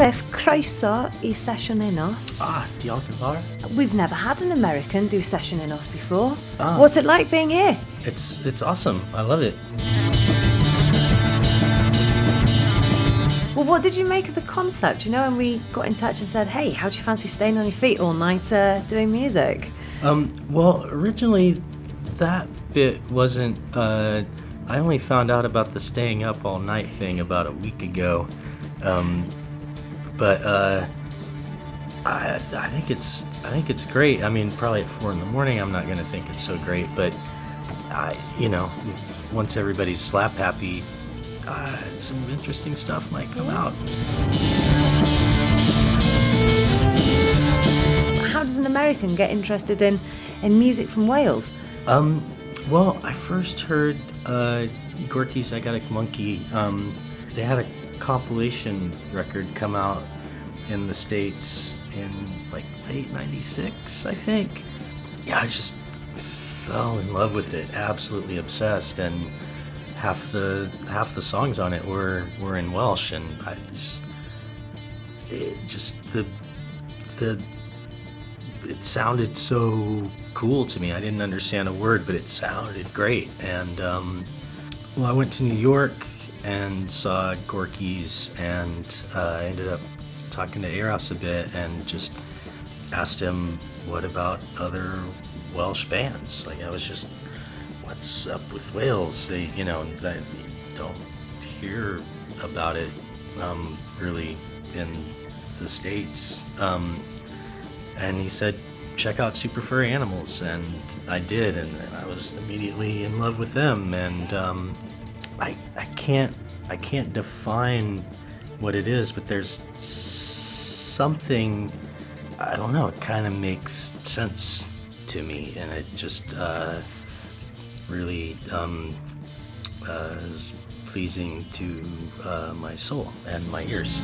Kliph, croeso I Sesiwn Unos. Diolch yn fawr. We've never had an American do Sesiwn Unos before. Ah. What's it like being here? It's awesome. I love it. Well, what did you make of the concept? You know, when we got in touch and said, hey, how do you fancy staying on your feet all night doing music? Well, originally that bit wasn't... I only found out about the staying up all night thing about a week ago. But I think it's great. I mean, probably at 4 a.m, I'm not gonna think it's so great. But once everybody's slap happy, some interesting stuff might come out. How does an American get interested in music from Wales? Well, I first heard Gorky's I Got a Monkey. They had a compilation record come out in the States in like late '96, I think. Yeah, I just fell in love with it, absolutely obsessed, and half the songs on it were in Welsh, and it sounded so cool to me. I didn't understand a word, but it sounded great. And I went to New York and saw Gorky's, and I ended up talking to Eros a bit and just asked him, what about other Welsh bands? Like, I was just, what's up with Wales? They don't hear about it really in the States. And he said, check out Super Furry Animals, and I did, and I was immediately in love with them. And I can't define what it is, but there's something, I don't know, it kind of makes sense to me, and it just really is pleasing to my soul and my ears.